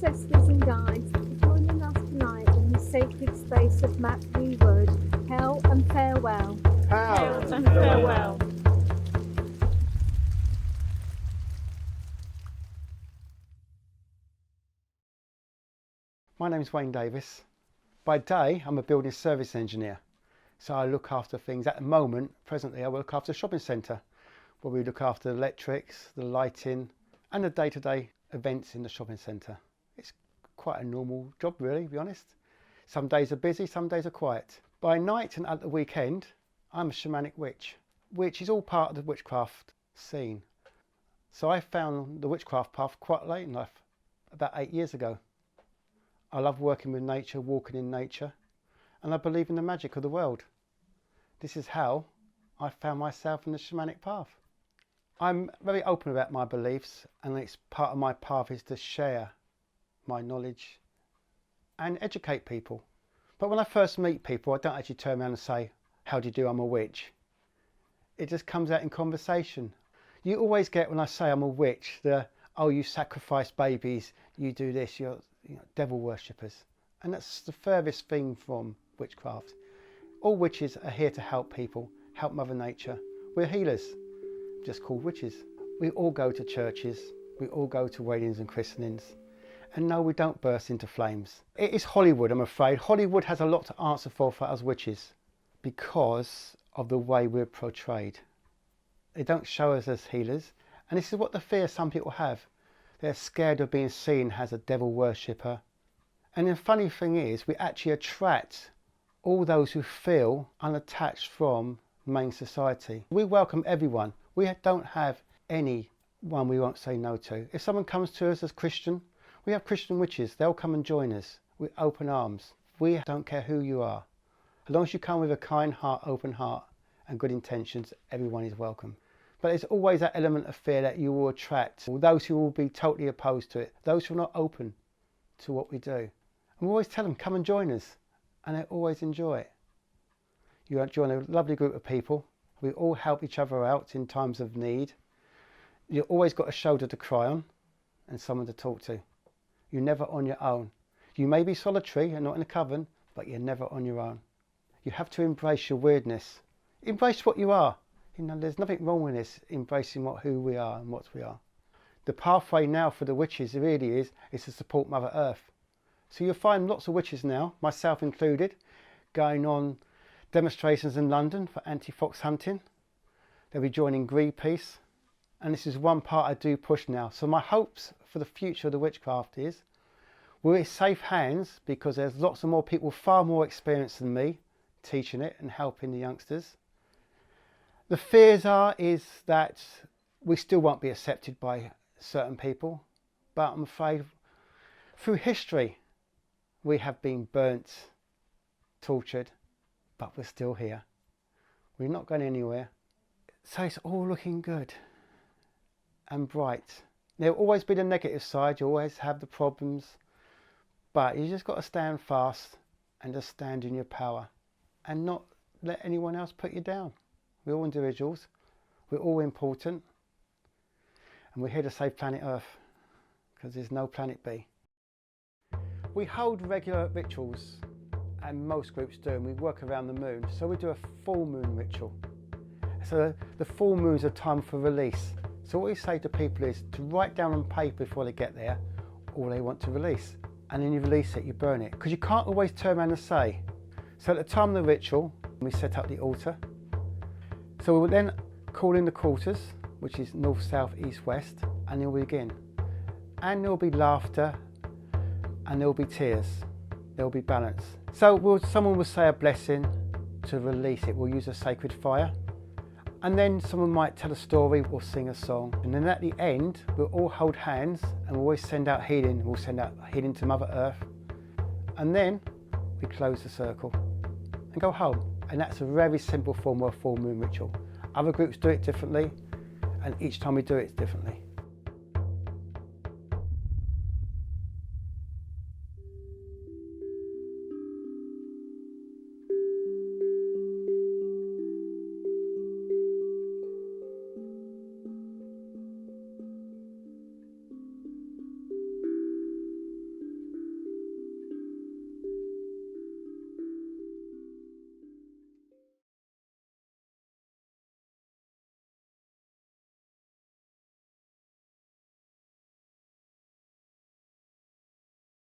ancestors and guides for joining us tonight in the sacred space of Mackley Wood. Hail and farewell. Hail and farewell. My name is Wayne Davis. By day, I'm a building service engineer. So I look after things. At the moment, presently, I look after a shopping centre where we look after the electrics, the lighting and the day-to-day events in the shopping centre. It's quite a normal job really, to be honest. Some days are busy, some days are quiet. By night and at the weekend, I'm a Shamanic Witch, which is all part of the witchcraft scene. So I found the witchcraft path quite late in life, about 8 years ago. I love working with nature, walking in nature, and I believe in the magic of the world. This is how I found myself in the shamanic path. I'm very open about my beliefs, and it's part of my path is to share my knowledge and educate people. But when I first meet people, I don't actually turn around and say, how do you do, I'm a witch. It just comes out in conversation. You always get, when I say I'm a witch, oh, you sacrifice babies, you do this, you're devil worshippers. And that's the furthest thing from witchcraft. All witches are here to help people, help Mother Nature. We're healers, just called witches. We all go to churches, we all go to weddings and christenings. And no, we don't burst into flames. It is Hollywood, I'm afraid. Hollywood has a lot to answer for us witches because of the way we're portrayed. They don't show us as healers. And this is what the fear some people have. They're scared of being seen as a devil worshipper. And the funny thing is, we actually attract all those who feel unattached from main society. We welcome everyone. We don't have anyone we won't say no to. If someone comes to us as Christian, we have Christian witches. They'll come and join us with open arms. We don't care who you are. As long as you come with a kind heart, open heart and good intentions, everyone is welcome. But there's always that element of fear that you will attract those who will be totally opposed to it, those who are not open to what we do. And we always tell them, come and join us. And they always enjoy it. You join a lovely group of people. We all help each other out in times of need. You've always got a shoulder to cry on and someone to talk to. You're never on your own. You may be solitary and not in a coven, but you're never on your own. You have to embrace your weirdness. Embrace what you are. There's nothing wrong with this, embracing who we are and what we are. The pathway now for the witches really is to support Mother Earth. So you'll find lots of witches now, myself included, going on demonstrations in London for anti-fox hunting. They'll be joining Greenpeace. And this is one part I do push now. So my hopes for the future of the witchcraft is we're in safe hands because there's lots of more people far more experienced than me teaching it and helping the youngsters. The fears is that we still won't be accepted by certain people, but I'm afraid through history we have been burnt, tortured, but we're still here. We're not going anywhere. So it's all looking good and bright. There'll always be the negative side, you always have the problems, but you just got to stand fast and just stand in your power and not let anyone else put you down. We're all individuals, we're all important, and we're here to save planet Earth because there's no planet B. We hold regular rituals, and most groups do, and we work around the moon. So we do a full moon ritual. So the full moon is a time for release. So what we say to people is to write down on paper before they get there all they want to release. And then you release it, you burn it. Because you can't always turn around and say. So at the time of the ritual, we set up the altar. So we will then call in the quarters, which is north, south, east, west, and then we begin. And there will be laughter, and there will be tears, there will be balance. So someone will say a blessing to release it. We'll use a sacred fire. And then someone might tell a story or sing a song. And then at the end, we'll all hold hands and we'll always send out healing. We'll send out healing to Mother Earth. And then we close the circle and go home. And that's a very simple form of a full moon ritual. Other groups do it differently, and each time we do it differently.